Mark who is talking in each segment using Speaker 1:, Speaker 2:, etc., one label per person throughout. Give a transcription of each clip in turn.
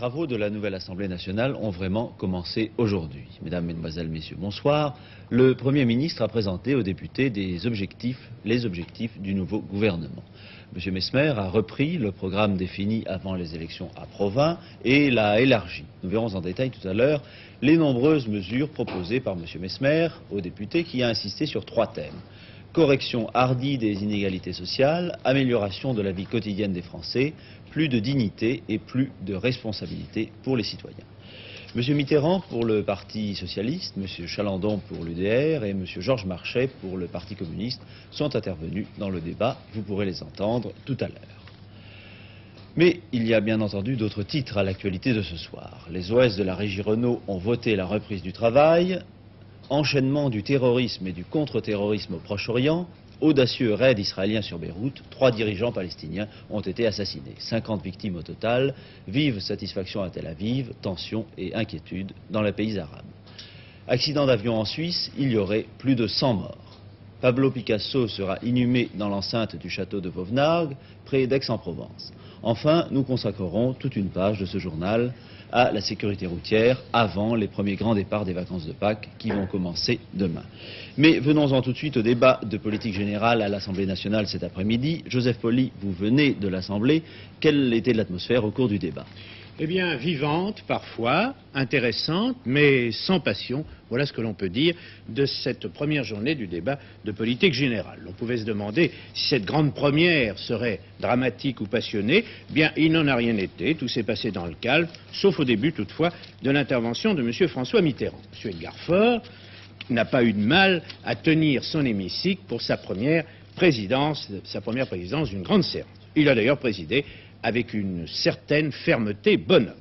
Speaker 1: travaux de la nouvelle Assemblée nationale ont vraiment commencé aujourd'hui. Mesdames, Mesdemoiselles, Messieurs, bonsoir. Le Premier ministre a présenté aux députés les objectifs du nouveau gouvernement. M. Messmer a repris le programme défini avant les élections à Provins et l'a élargi. Nous verrons en détail tout à l'heure les nombreuses mesures proposées par M. Messmer aux députés qui a insisté sur 3 thèmes. Correction hardie des inégalités sociales, amélioration de la vie quotidienne des Français, plus de dignité et plus de responsabilité pour les citoyens. M. Mitterrand pour le Parti socialiste, M. Chalandon pour l'UDR et M. Georges Marchais pour le Parti communiste sont intervenus dans le débat. Vous pourrez les entendre tout à l'heure. Mais il y a bien entendu d'autres titres à l'actualité de ce soir. Les OS de la Régie Renault ont voté la reprise du travail, enchaînement du terrorisme et du contre-terrorisme au Proche-Orient, audacieux raid israélien sur Beyrouth, 3 dirigeants palestiniens ont été assassinés. 50 victimes au total, vive satisfaction à Tel Aviv, tension et inquiétude dans les pays arabes. Accident d'avion en Suisse, il y aurait plus de 100 morts. Pablo Picasso sera inhumé dans l'enceinte du château de Vauvenargues, près d'Aix-en-Provence. Enfin, nous consacrerons toute une page de ce journal à la sécurité routière avant les premiers grands départs des vacances de Pâques qui vont commencer demain. Mais venons-en tout de suite au débat de politique générale à l'Assemblée nationale cet après-midi. Joseph Pauly, vous venez de l'Assemblée. Quelle était l'atmosphère au cours du débat ?
Speaker 2: Eh bien, vivante parfois, intéressante, mais sans passion. Voilà ce que l'on peut dire de cette première journée du débat de politique générale. On pouvait se demander si cette grande première serait dramatique ou passionnée. Bien, il n'en a rien été. Tout s'est passé dans le calme, sauf au début, toutefois, de l'intervention de M. François Mitterrand. M. Edgar Faure n'a pas eu de mal à tenir son hémicycle pour sa première présidence d'une grande séance. Il a d'ailleurs présidé avec une certaine fermeté bonhomme.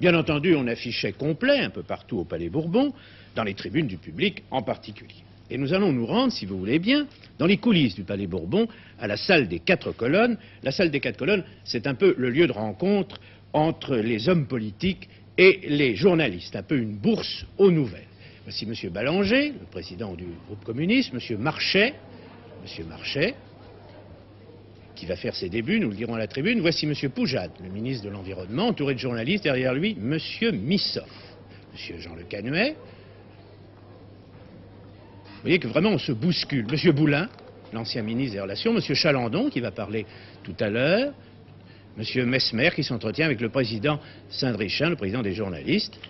Speaker 2: Bien entendu, on affichait complet un peu partout au Palais Bourbon, dans les tribunes du public en particulier. Et nous allons nous rendre, si vous voulez bien, dans les coulisses du Palais Bourbon, à la salle des 4 colonnes. La salle des 4 colonnes, c'est un peu le lieu de rencontre entre les hommes politiques et les journalistes, un peu une bourse aux nouvelles. Voici M. Ballanger, le président du groupe communiste, M. Marchais, qui va faire ses débuts, nous le dirons à la tribune. Voici M. Poujade, le ministre de l'Environnement, entouré de journalistes, derrière lui, M. Missoff, M. Jean Le Canuet. Vous voyez que vraiment on se bouscule. M. Boulin, l'ancien ministre des Relations, M. Chalandon, qui va parler tout à l'heure, M. Messmer, qui s'entretient avec le président Saint-Drichin, le président des journalistes.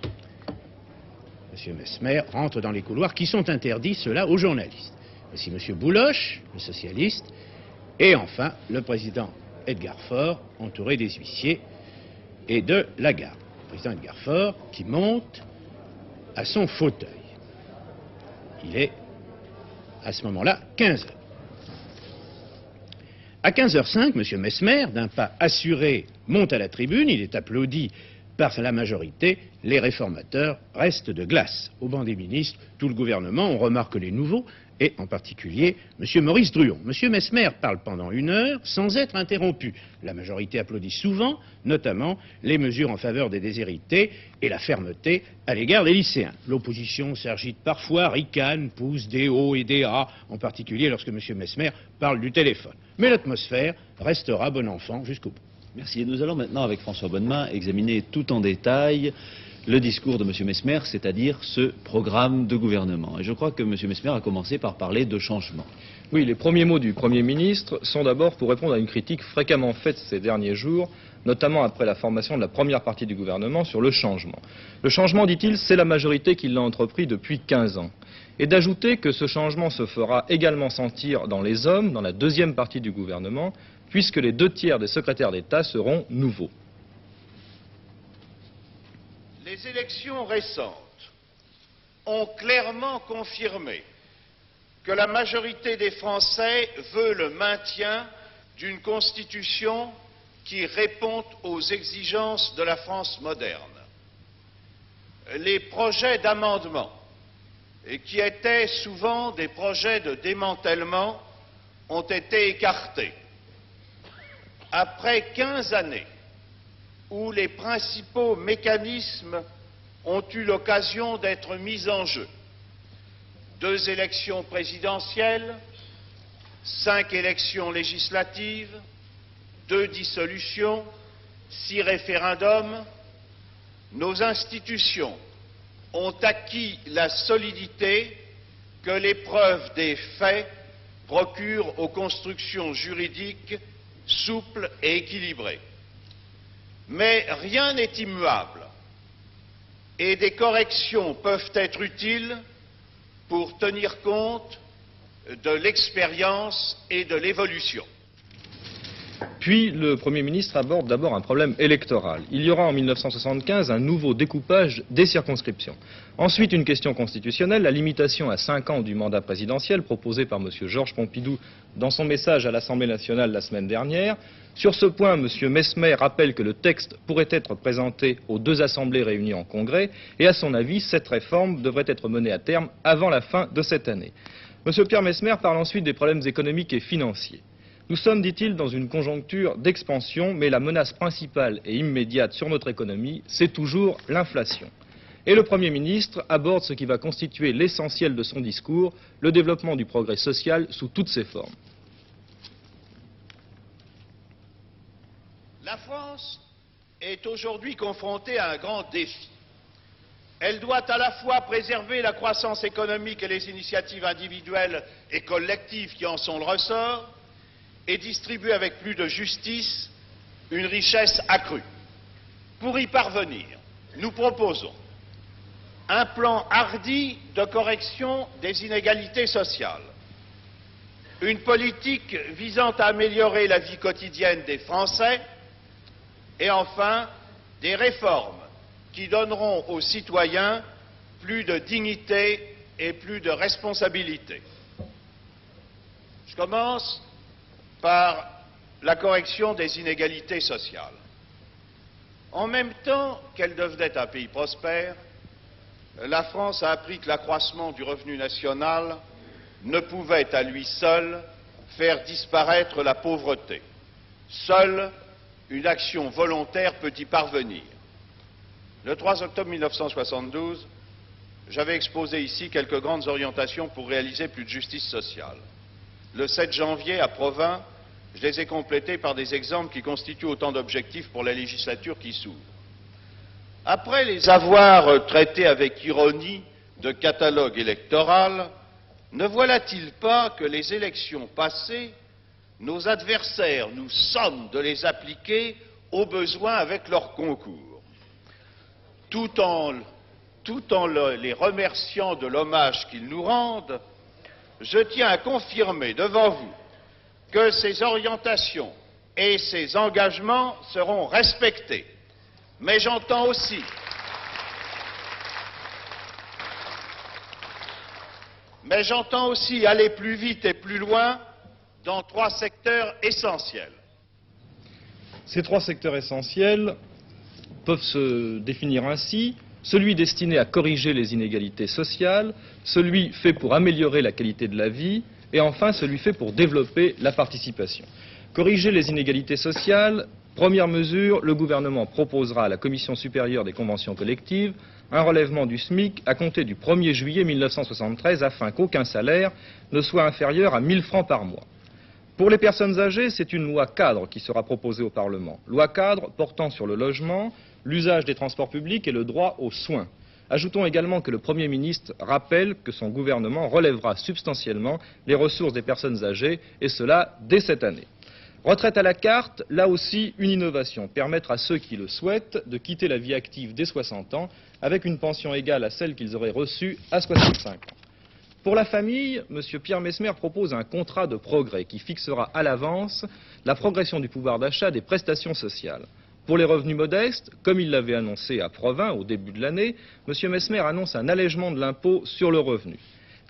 Speaker 2: M. Messmer rentre dans les couloirs qui sont interdits, ceux-là, aux journalistes. Voici M. Bouloche, le socialiste. Et enfin, le président Edgar Faure, entouré des huissiers et de la garde. Le président Edgar Faure qui monte à son fauteuil. Il est, à ce moment-là, 15h. À 15h05, M. Messmer, d'un pas assuré, monte à la tribune. Il est applaudi par la majorité. Les réformateurs restent de glace. Au banc des ministres, tout le gouvernement, on remarque les nouveaux, et en particulier M. Maurice Druon. M. Messmer parle pendant 1 heure sans être interrompu. La majorité applaudit souvent, notamment les mesures en faveur des déshérités et la fermeté à l'égard des lycéens. L'opposition s'agite parfois, ricane, pousse des hauts et des A, en particulier lorsque M. Messmer parle du téléphone. Mais l'atmosphère restera bon enfant jusqu'au bout.
Speaker 1: Merci. Et nous allons maintenant, avec François Bonnemain, examiner tout en détail le discours de M. Messmer, c'est-à-dire ce programme de gouvernement. Et je crois que M. Messmer a commencé par parler de changement.
Speaker 3: Oui, les premiers mots du Premier ministre sont d'abord pour répondre à une critique fréquemment faite ces derniers jours, notamment après la formation de la première partie du gouvernement sur le changement. Le changement, dit-il, c'est la majorité qui l'a entrepris depuis 15 ans. Et d'ajouter que ce changement se fera également sentir dans les hommes, dans la deuxième partie du gouvernement, puisque les 2/3 des secrétaires d'État seront nouveaux.
Speaker 4: Les élections récentes ont clairement confirmé que la majorité des Français veut le maintien d'une constitution qui répond aux exigences de la France moderne. Les projets d'amendement, qui étaient souvent des projets de démantèlement, ont été écartés. Après 15 années où les principaux mécanismes ont eu l'occasion d'être mis en jeu, 2 élections présidentielles, 5 élections législatives, 2 dissolutions, 6 référendums, nos institutions ont acquis la solidité que l'épreuve des faits procure aux constructions juridiques souples et équilibrées. Mais rien n'est immuable et des corrections peuvent être utiles pour tenir compte de l'expérience et de l'évolution.
Speaker 3: Puis le Premier ministre aborde d'abord un problème électoral. Il y aura en 1975 un nouveau découpage des circonscriptions. Ensuite, une question constitutionnelle, la limitation à 5 ans du mandat présidentiel proposée par M. Georges Pompidou dans son message à l'Assemblée nationale la semaine dernière. Sur ce point, M. Messmer rappelle que le texte pourrait être présenté aux 2 assemblées réunies en congrès et à son avis, cette réforme devrait être menée à terme avant la fin de cette année. M. Pierre Messmer parle ensuite des problèmes économiques et financiers. Nous sommes, dit-il, dans une conjoncture d'expansion, mais la menace principale et immédiate sur notre économie, c'est toujours l'inflation. Et le Premier ministre aborde ce qui va constituer l'essentiel de son discours, le développement du progrès social sous toutes ses formes.
Speaker 4: La France est aujourd'hui confrontée à un grand défi. Elle doit à la fois préserver la croissance économique et les initiatives individuelles et collectives qui en sont le ressort, et distribuer avec plus de justice une richesse accrue. Pour y parvenir, nous proposons un plan hardi de correction des inégalités sociales, une politique visant à améliorer la vie quotidienne des Français et enfin des réformes qui donneront aux citoyens plus de dignité et plus de responsabilité. Je commence par la correction des inégalités sociales. En même temps qu'elle devenait un pays prospère, la France a appris que l'accroissement du revenu national ne pouvait à lui seul faire disparaître la pauvreté. Seule une action volontaire peut y parvenir. Le 3 octobre 1972, j'avais exposé ici quelques grandes orientations pour réaliser plus de justice sociale. Le 7 janvier, à Provins, je les ai complétés par des exemples qui constituent autant d'objectifs pour la législature qui s'ouvre. Après les avoir traités avec ironie de catalogue électoral, ne voilà-t-il pas que les élections passées, nos adversaires nous somment de les appliquer au besoin avec leur concours, tout en les remerciant de l'hommage qu'ils nous rendent. Je tiens à confirmer devant vous que ces orientations et ces engagements seront respectés. Mais j'entends aussi aller plus vite et plus loin dans 3 secteurs essentiels.
Speaker 3: Ces 3 secteurs essentiels peuvent se définir ainsi: celui destiné à corriger les inégalités sociales, celui fait pour améliorer la qualité de la vie, et enfin celui fait pour développer la participation. Corriger les inégalités sociales, première mesure, le gouvernement proposera à la Commission supérieure des conventions collectives un relèvement du SMIC à compter du 1er juillet 1973 afin qu'aucun salaire ne soit inférieur à 1 000 francs par mois. Pour les personnes âgées, c'est une loi cadre qui sera proposée au Parlement. Loi cadre portant sur le logement, l'usage des transports publics et le droit aux soins. Ajoutons également que le Premier ministre rappelle que son gouvernement relèvera substantiellement les ressources des personnes âgées, et cela dès cette année. Retraite à la carte, là aussi une innovation, permettre à ceux qui le souhaitent de quitter la vie active dès 60 ans avec une pension égale à celle qu'ils auraient reçue à 65 ans. Pour la famille, M. Pierre Messmer propose un contrat de progrès qui fixera à l'avance la progression du pouvoir d'achat des prestations sociales. Pour les revenus modestes, comme il l'avait annoncé à Provins au début de l'année, M. Messmer annonce un allègement de l'impôt sur le revenu,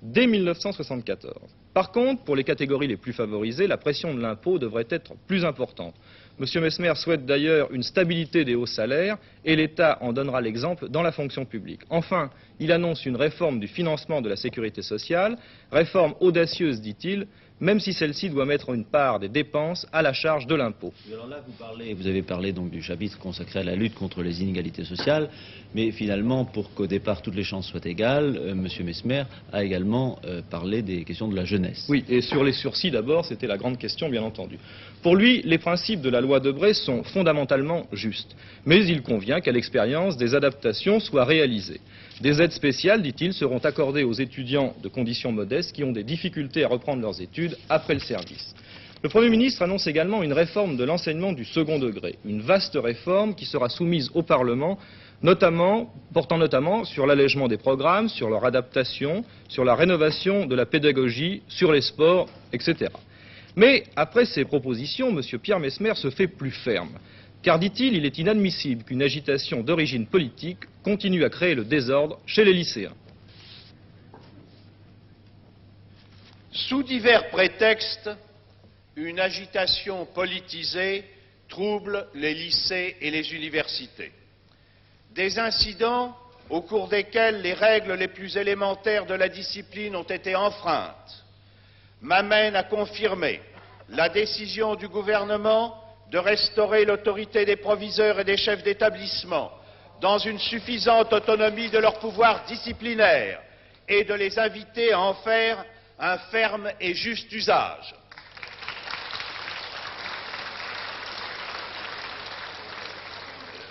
Speaker 3: dès 1974. Par contre, pour les catégories les plus favorisées, la pression de l'impôt devrait être plus importante. M. Messmer souhaite d'ailleurs une stabilité des hauts salaires et l'État en donnera l'exemple dans la fonction publique. Enfin, il annonce une réforme du financement de la sécurité sociale, réforme audacieuse, dit-il, même si celle-ci doit mettre une part des dépenses à la charge de l'impôt.
Speaker 1: Alors là, vous avez parlé donc du chapitre consacré à la lutte contre les inégalités sociales, mais finalement, pour qu'au départ toutes les chances soient égales, M. Messmer a également parlé des questions de la jeunesse.
Speaker 3: Oui, et sur les sursis d'abord, c'était la grande question, bien entendu. Pour lui, les principes de la loi Debré sont fondamentalement justes, mais il convient qu'à l'expérience, des adaptations soient réalisées. Des aides spéciales, dit-il, seront accordées aux étudiants de conditions modestes qui ont des difficultés à reprendre leurs études après le service. Le Premier ministre annonce également une réforme de l'enseignement du second degré, une vaste réforme qui sera soumise au Parlement, portant notamment sur l'allègement des programmes, sur leur adaptation, sur la rénovation de la pédagogie, sur les sports, etc. Mais après ces propositions, M. Pierre Messmer se fait plus ferme. Car, dit-il, il est inadmissible qu'une agitation d'origine politique continue à créer le désordre chez les lycéens.
Speaker 4: Sous divers prétextes, une agitation politisée trouble les lycées et les universités. Des incidents au cours desquels les règles les plus élémentaires de la discipline ont été enfreintes m'amènent à confirmer la décision du gouvernement de restaurer l'autorité des proviseurs et des chefs d'établissement dans une suffisante autonomie de leur pouvoir disciplinaire et de les inviter à en faire un ferme et juste usage.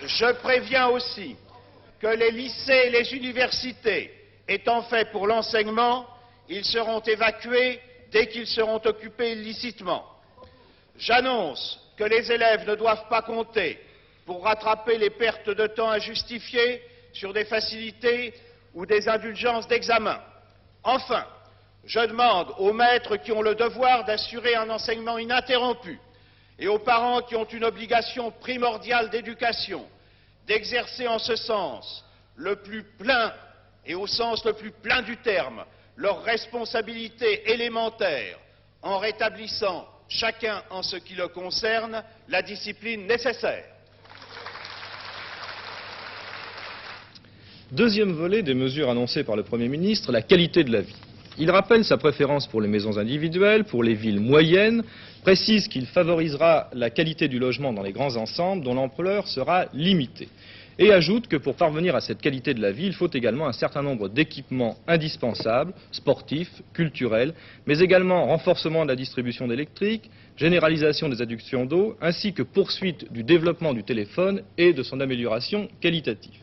Speaker 4: Je préviens aussi que les lycées et les universités étant faits pour l'enseignement, ils seront évacués dès qu'ils seront occupés illicitement. J'annonce que les élèves ne doivent pas compter pour rattraper les pertes de temps injustifiées sur des facilités ou des indulgences d'examen. Enfin, je demande aux maîtres qui ont le devoir d'assurer un enseignement ininterrompu et aux parents qui ont une obligation primordiale d'éducation d'exercer en ce sens le plus plein et au sens le plus plein du terme leurs responsabilités élémentaires en rétablissant chacun en ce qui le concerne la discipline nécessaire.
Speaker 3: Deuxième volet des mesures annoncées par le Premier ministre, la qualité de la vie. Il rappelle sa préférence pour les maisons individuelles, pour les villes moyennes, précise qu'il favorisera la qualité du logement dans les grands ensembles dont l'ampleur sera limitée. Et ajoute que pour parvenir à cette qualité de la vie, il faut également un certain nombre d'équipements indispensables, sportifs, culturels, mais également renforcement de la distribution d'électrique, généralisation des adductions d'eau, ainsi que poursuite du développement du téléphone et de son amélioration qualitative.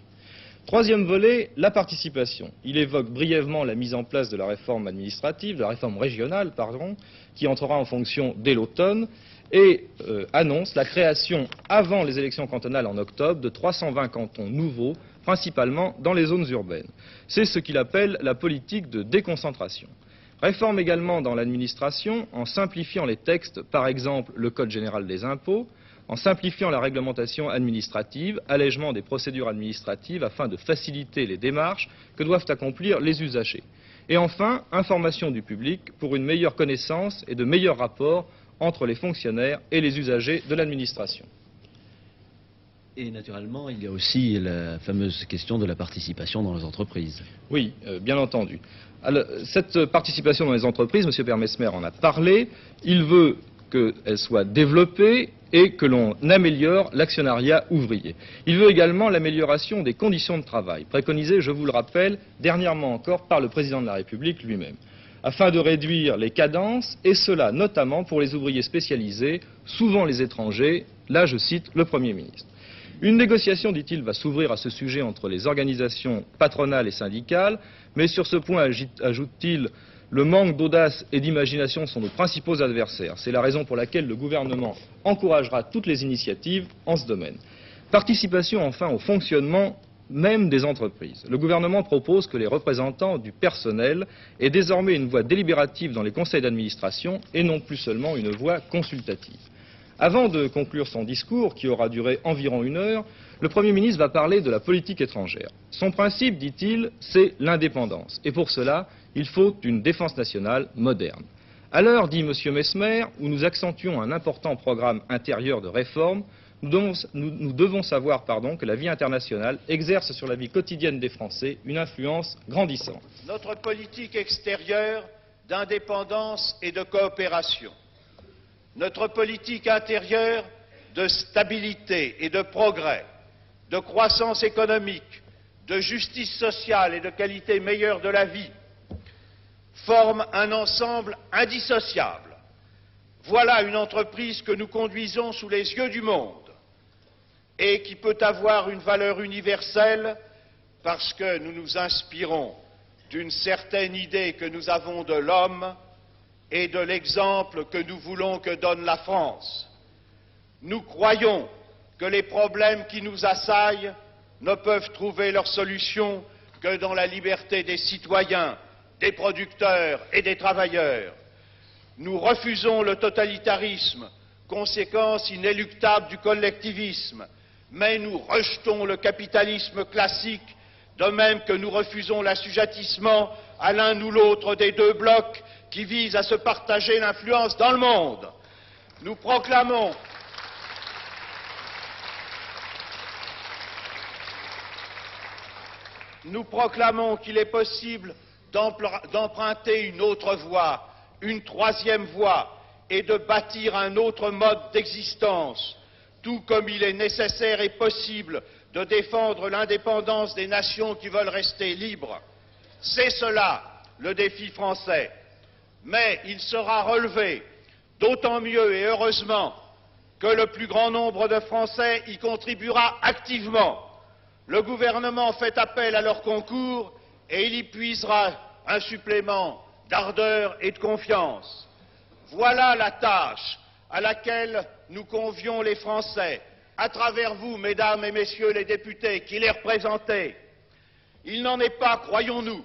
Speaker 3: Troisième volet, la participation. Il évoque brièvement la mise en place de la réforme administrative, de la réforme régionale, qui entrera en fonction dès l'automne, et annonce la création, avant les élections cantonales en octobre, de 320 cantons nouveaux, principalement dans les zones urbaines. C'est ce qu'il appelle la politique de déconcentration. Réforme également dans l'administration, en simplifiant les textes, par exemple le Code général des impôts, en simplifiant la réglementation administrative, allègement des procédures administratives afin de faciliter les démarches que doivent accomplir les usagers. Et enfin, information du public pour une meilleure connaissance et de meilleurs rapports entre les fonctionnaires et les usagers de l'administration.
Speaker 1: Et naturellement, il y a aussi la fameuse question de la participation dans les entreprises.
Speaker 3: Oui, bien entendu. Alors, cette participation dans les entreprises, M. Pierre Messmer en a parlé, il veut qu'elle soit développée et que l'on améliore l'actionnariat ouvrier. Il veut également l'amélioration des conditions de travail, préconisées, je vous le rappelle, dernièrement encore par le président de la République lui-même, afin de réduire les cadences, et cela notamment pour les ouvriers spécialisés, souvent les étrangers, là je cite le Premier ministre. Une négociation, dit-il, va s'ouvrir à ce sujet entre les organisations patronales et syndicales, mais sur ce point, ajoute-t-il, le manque d'audace et d'imagination sont nos principaux adversaires. C'est la raison pour laquelle le gouvernement encouragera toutes les initiatives en ce domaine. Participation enfin au fonctionnement même des entreprises. Le gouvernement propose que les représentants du personnel aient désormais une voix délibérative dans les conseils d'administration et non plus seulement une voix consultative. Avant de conclure son discours, qui aura duré environ 1 heure, le Premier ministre va parler de la politique étrangère. Son principe, dit-il, c'est l'indépendance. Et pour cela, il faut une défense nationale moderne. À l'heure, dit M. Messmer, où nous accentuons un important programme intérieur de réforme, nous devons savoir que la vie internationale exerce sur la vie quotidienne des Français une influence grandissante.
Speaker 4: Notre politique extérieure d'indépendance et de coopération. Notre politique intérieure de stabilité et de progrès, de croissance économique, de justice sociale et de qualité meilleure de la vie forme un ensemble indissociable. Voilà une entreprise que nous conduisons sous les yeux du monde et qui peut avoir une valeur universelle parce que nous nous inspirons d'une certaine idée que nous avons de l'homme et de l'exemple que nous voulons que donne la France. Nous croyons que les problèmes qui nous assaillent ne peuvent trouver leur solution que dans la liberté des citoyens, des producteurs et des travailleurs. Nous refusons le totalitarisme, conséquence inéluctable du collectivisme, mais nous rejetons le capitalisme classique, de même que nous refusons l'assujettissement à l'un ou l'autre des deux blocs qui visent à se partager l'influence dans le monde. Nous proclamons qu'il est possible d'emprunter une autre voie, une troisième voie, et de bâtir un autre mode d'existence, tout comme il est nécessaire et possible de défendre l'indépendance des nations qui veulent rester libres. C'est cela le défi français. Mais il sera relevé, d'autant mieux et heureusement que le plus grand nombre de Français y contribuera activement. Le gouvernement fait appel à leur concours et il y puisera un supplément d'ardeur et de confiance. Voilà la tâche à laquelle nous convions les Français, à travers vous, mesdames et messieurs les députés, qui les représentez. Il n'en est pas, croyons-nous,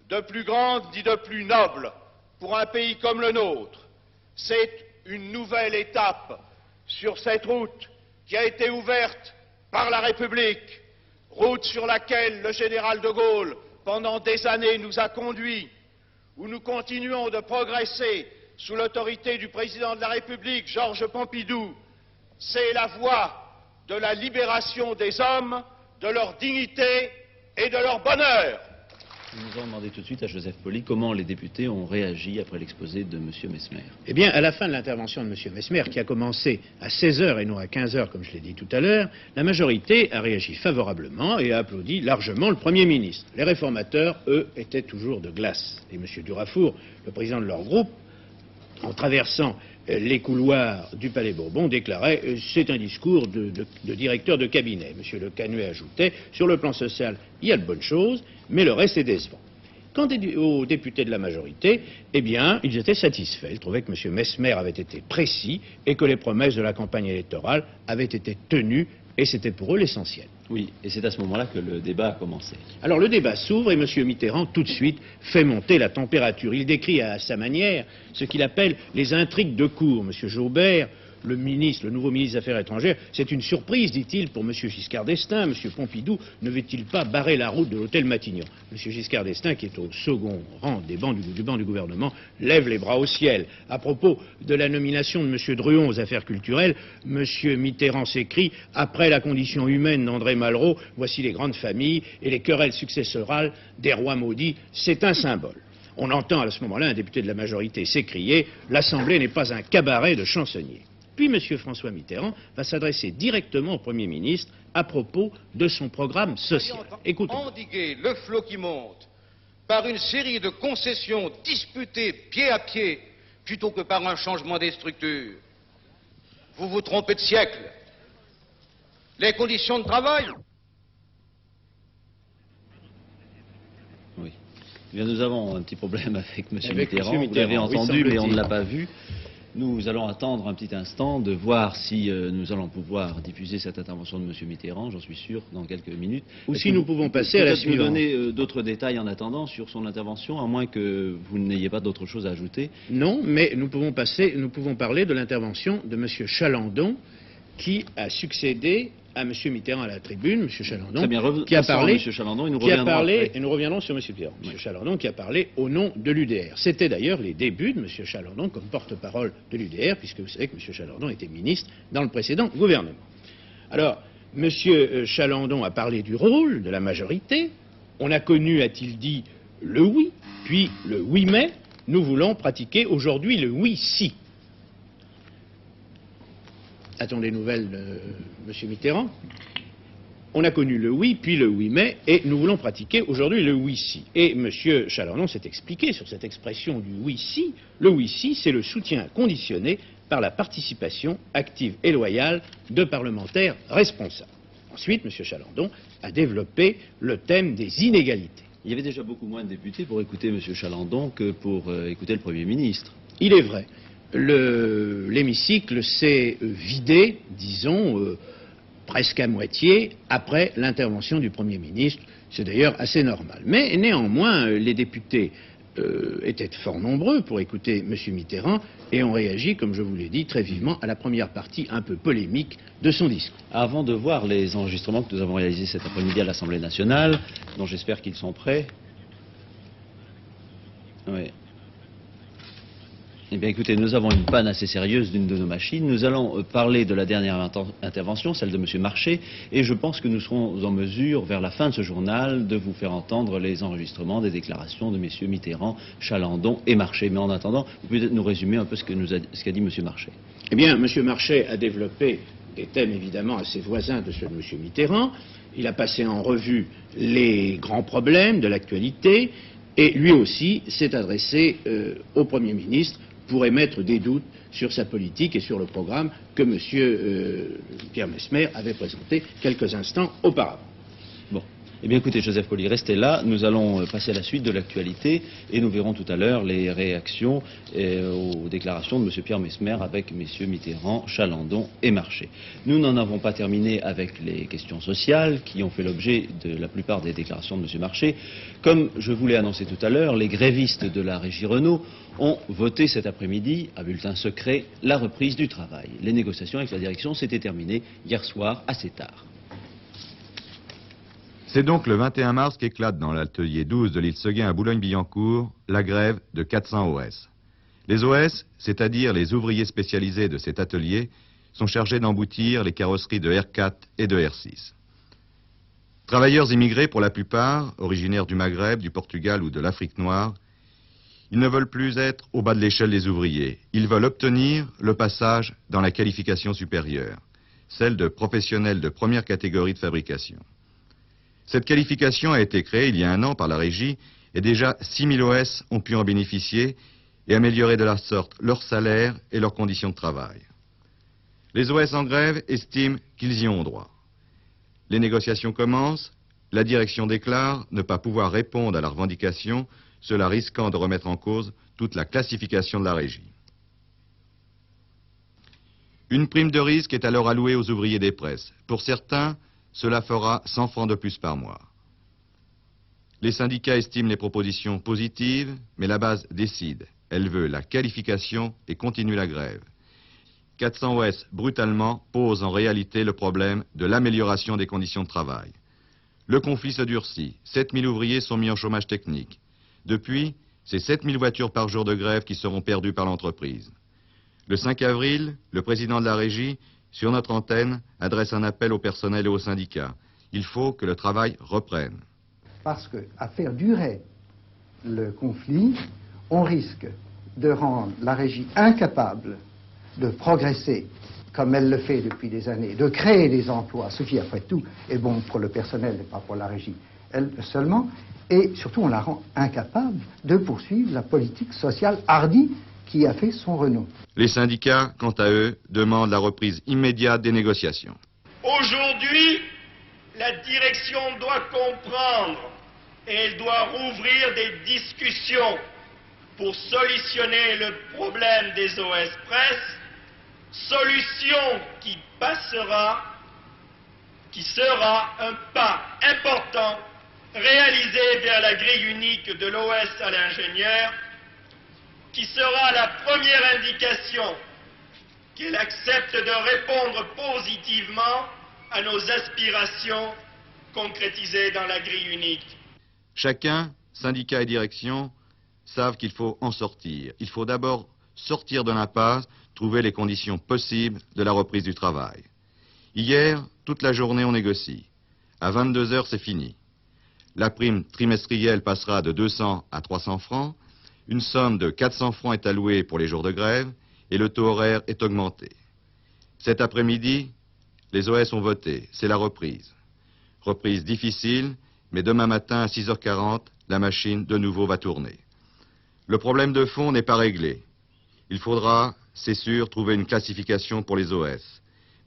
Speaker 4: de plus grande ni de plus noble pour un pays comme le nôtre. C'est une nouvelle étape sur cette route qui a été ouverte par la République, route sur laquelle le général de Gaulle, pendant des années, nous a conduits, où nous continuons de progresser sous l'autorité du président de la République, Georges Pompidou. C'est la voie de la libération des hommes, de leur dignité et de leur bonheur.
Speaker 1: Nous allons demander tout de suite à Joseph Pauly comment les députés ont réagi après l'exposé de M. Messmer.
Speaker 2: Eh bien, à la fin de l'intervention de M. Messmer, qui a commencé à 16 h et non à 15 h, comme je l'ai dit tout à l'heure, la majorité a réagi favorablement et a applaudi largement le Premier ministre. Les réformateurs, eux, étaient toujours de glace. Et M. Durafour, le président de leur groupe, en traversant les couloirs du Palais Bourbon, déclarait « c'est un discours de directeur de cabinet ». M. Le Canuet ajoutait « sur le plan social, il y a de bonnes choses, mais le reste est décevant ». Quant aux députés de la majorité, eh bien, ils étaient satisfaits. Ils trouvaient que M. Messmer avait été précis et que les promesses de la campagne électorale avaient été tenues, et c'était pour eux l'essentiel.
Speaker 1: Oui, et c'est à ce moment-là que le débat a commencé.
Speaker 2: Alors le débat s'ouvre et M. Mitterrand, tout de suite, fait monter la température. Il décrit à sa manière ce qu'il appelle les intrigues de cour. M. Jaubert, le nouveau ministre des Affaires étrangères, c'est une surprise, dit-il, pour M. Giscard d'Estaing. M. Pompidou ne veut-il pas barrer la route de l'hôtel Matignon? M. Giscard d'Estaing, qui est au second rang du banc du gouvernement, lève les bras au ciel. À propos de la nomination de M. Druon aux affaires culturelles, M. Mitterrand s'écrie « Après la condition humaine d'André Malraux, voici les grandes familles et les querelles successorales des rois maudits, c'est un symbole ». On entend à ce moment-là un député de la majorité s'écrier « L'Assemblée n'est pas un cabaret de chansonniers ». Puis M. François Mitterrand va s'adresser directement au Premier ministre à propos de son programme social. Écoutons.
Speaker 5: Endiguer le flot qui monte par une série de concessions disputées pied à pied plutôt que par un changement des structures. Vous vous trompez de siècle. Les conditions de travail.
Speaker 1: Oui. Eh bien, nous avons un petit problème avec M.
Speaker 2: Avec
Speaker 1: Mitterrand.
Speaker 2: M.
Speaker 1: Vous l'avez entendu,
Speaker 2: oui,
Speaker 1: mais on ne l'a pas vu. Nous allons attendre un petit instant de voir si nous allons pouvoir diffuser cette intervention de M. Mitterrand, j'en suis sûr, dans quelques minutes.
Speaker 2: Ou si nous pouvons passer à la suivante.
Speaker 1: Peut-être nous donner d'autres détails en attendant sur son intervention, à moins que vous n'ayez pas d'autre chose à ajouter.
Speaker 2: Non, mais nous pouvons parler de l'intervention de M. Chalandon, qui a succédé à M. Mitterrand à la tribune, M. Chalandon,
Speaker 1: Très bien,
Speaker 2: qui a parlé,
Speaker 1: M. Chalandon, et nous reviendrons
Speaker 2: sur M. Mitterrand. M. Chalandon qui a parlé au nom de l'UDR. C'était d'ailleurs les débuts de M. Chalandon comme porte-parole de l'UDR, puisque vous savez que M. Chalandon était ministre dans le précédent gouvernement. Alors, M. Chalandon a parlé du rôle de la majorité. On a connu, a-t-il dit, le oui, puis le oui mais. nous voulons pratiquer aujourd'hui le oui-si. A-t-on des nouvelles de M. Mitterrand? On a connu le oui, puis le oui mais, et nous voulons pratiquer aujourd'hui le oui-si. Et M. Chalandon s'est expliqué sur cette expression du oui-si. Le oui-si, c'est le soutien conditionné par la participation active et loyale de parlementaires responsables. Ensuite, M. Chalandon a développé le thème des inégalités.
Speaker 1: Il y avait déjà beaucoup moins de députés pour écouter M. Chalandon que pour écouter le Premier ministre.
Speaker 2: Il est vrai, l'hémicycle s'est vidé, disons, presque à moitié après l'intervention du Premier ministre. C'est d'ailleurs assez normal. Mais néanmoins, les députés étaient fort nombreux pour écouter M. Mitterrand et ont réagi, comme je vous l'ai dit, très vivement à la première partie un peu polémique de son discours.
Speaker 1: Avant de voir les enregistrements que nous avons réalisés cet après-midi à l'Assemblée nationale, dont j'espère qu'ils sont prêts. Oui. Eh bien écoutez, nous avons une panne assez sérieuse d'une de nos machines. Nous allons parler de la dernière intervention, celle de M. Marchais, et je pense que nous serons en mesure, vers la fin de ce journal, de vous faire entendre les enregistrements des déclarations de M. Mitterrand, Chalandon et Marchais. Mais en attendant, vous pouvez peut-être nous résumer un peu ce qu'a dit M. Marchais.
Speaker 2: Eh bien, M. Marchais a développé des thèmes évidemment assez voisins de ceux de M. Mitterrand. Il a passé en revue les grands problèmes de l'actualité, et lui aussi s'est adressé au Premier ministre pour émettre des doutes sur sa politique et sur le programme que M. Pierre Messmer avait présenté quelques instants auparavant.
Speaker 1: Bon. Eh bien écoutez, Joseph Pauly, restez là. Nous allons passer à la suite de l'actualité et nous verrons tout à l'heure les réactions aux déclarations de M. Pierre Messmer avec M. Mitterrand, Chalandon et Marchais. Nous n'en avons pas terminé avec les questions sociales qui ont fait l'objet de la plupart des déclarations de M. Marchais. Comme je vous l'ai annoncé tout à l'heure, les grévistes de la régie Renault ont voté cet après-midi, à bulletin secret, la reprise du travail. Les négociations avec la direction s'étaient terminées hier soir assez tard.
Speaker 6: C'est donc le 21 mars qu'éclate dans l'atelier 12 de l'île Seguin à Boulogne-Billancourt la grève de 400 OS. Les OS, c'est-à-dire les ouvriers spécialisés de cet atelier, sont chargés d'emboutir les carrosseries de R4 et de R6. Travailleurs immigrés pour la plupart, originaires du Maghreb, du Portugal ou de l'Afrique noire, ils ne veulent plus être au bas de l'échelle des ouvriers. Ils veulent obtenir le passage dans la qualification supérieure, celle de professionnels de première catégorie de fabrication. Cette qualification a été créée il y a 1 an par la régie et déjà 6000 OS ont pu en bénéficier et améliorer de la sorte leur salaire et leurs conditions de travail. Les OS en grève estiment qu'ils y ont droit. Les négociations commencent, la direction déclare ne pas pouvoir répondre à la revendication, cela risquant de remettre en cause toute la classification de la régie. Une prime de risque est alors allouée aux ouvriers des presses. Pour certains, cela fera 100 francs de plus par mois. Les syndicats estiment les propositions positives, mais la base décide. Elle veut la qualification et continue la grève. 400 OS, brutalement, pose en réalité le problème de l'amélioration des conditions de travail. Le conflit se durcit. 7000 ouvriers sont mis en chômage technique. Depuis, c'est 7000 voitures par jour de grève qui seront perdues par l'entreprise. Le 5 avril, le président de la régie, sur notre antenne, adresse un appel au personnel et aux syndicats. Il faut que le travail reprenne.
Speaker 7: Parce qu'à faire durer le conflit, on risque de rendre la régie incapable de progresser comme elle le fait depuis des années, de créer des emplois, ce qui, après tout, est bon pour le personnel et pas pour la régie elle seulement, et surtout on la rend incapable de poursuivre la politique sociale hardie qui a fait son renom.
Speaker 6: Les syndicats, quant à eux, demandent la reprise immédiate des négociations.
Speaker 8: Aujourd'hui, la direction doit comprendre et elle doit rouvrir des discussions pour solutionner le problème des OS Presse, solution qui sera un pas important réalisé vers la grille unique de l'OS à l'ingénieur, qui sera la première indication qu'elle accepte de répondre positivement à nos aspirations concrétisées dans la grille unique.
Speaker 6: Chacun, syndicats et direction, savent qu'il faut en sortir. Il faut d'abord sortir de l'impasse, trouver les conditions possibles de la reprise du travail. Hier, toute la journée, on négocie. À 22 h, c'est fini. La prime trimestrielle passera de 200 à 300 francs. Une somme de 400 francs est allouée pour les jours de grève et le taux horaire est augmenté. Cet après-midi, les OS ont voté, c'est la reprise. Reprise difficile, mais demain matin à 6h40, la machine de nouveau va tourner. Le problème de fond n'est pas réglé. Il faudra, c'est sûr, trouver une classification pour les OS.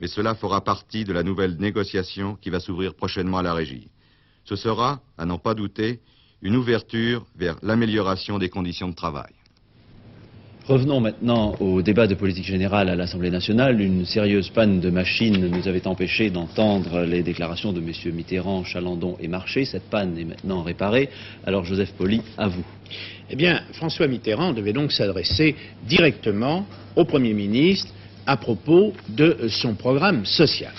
Speaker 6: Mais cela fera partie de la nouvelle négociation qui va s'ouvrir prochainement à la régie. Ce sera, à n'en pas douter, une ouverture vers l'amélioration des conditions de travail.
Speaker 1: Revenons maintenant au débat de politique générale à l'Assemblée nationale. Une sérieuse panne de machine nous avait empêché d'entendre les déclarations de M. Mitterrand, Chalandon et Marchais. Cette panne est maintenant réparée. Alors Joseph Pauly, à vous.
Speaker 2: Eh bien, François Mitterrand devait donc s'adresser directement au Premier ministre à propos de son programme social.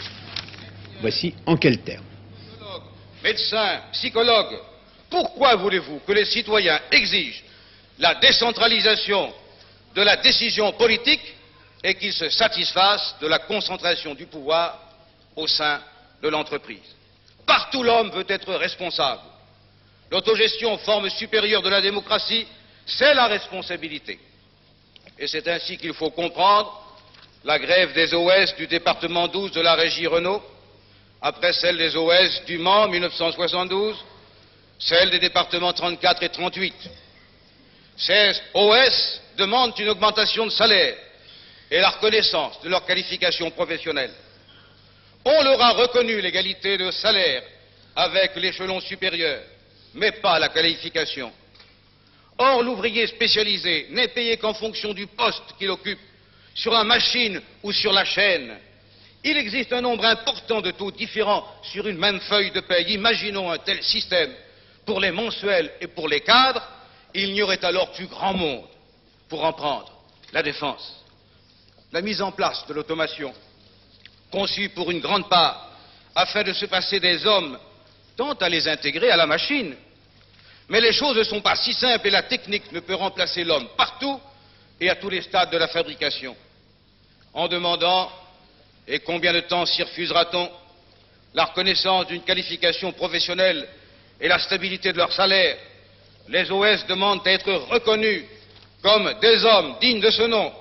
Speaker 2: Voici en quels termes.
Speaker 5: Médecins, psychologues, pourquoi voulez-vous que les citoyens exigent la décentralisation de la décision politique et qu'ils se satisfassent de la concentration du pouvoir au sein de l'entreprise? Partout l'homme veut être responsable. L'autogestion, forme supérieure de la démocratie, c'est la responsabilité. Et c'est ainsi qu'il faut comprendre la grève des OS du département 12 de la régie Renault, après celle des OS du Mans 1972, celle des départements 34 et 38. Ces OS demandent une augmentation de salaire et la reconnaissance de leur qualification professionnelle. On leur a reconnu l'égalité de salaire avec l'échelon supérieur, mais pas la qualification. Or, l'ouvrier spécialisé n'est payé qu'en fonction du poste qu'il occupe, sur la machine ou sur la chaîne. Il existe un nombre important de taux différents sur une même feuille de paie. Imaginons un tel système pour les mensuels et pour les cadres, il n'y aurait alors plus grand monde pour en prendre. La défense, la mise en place de l'automation, conçue pour une grande part afin de se passer des hommes, tend à les intégrer à la machine. Mais les choses ne sont pas si simples et la technique ne peut remplacer l'homme partout et à tous les stades de la fabrication. En demandant, et combien de temps s'y refusera-t-on, la reconnaissance d'une qualification professionnelle et la stabilité de leur salaire, les OS demandent à être reconnus comme des hommes dignes de ce nom,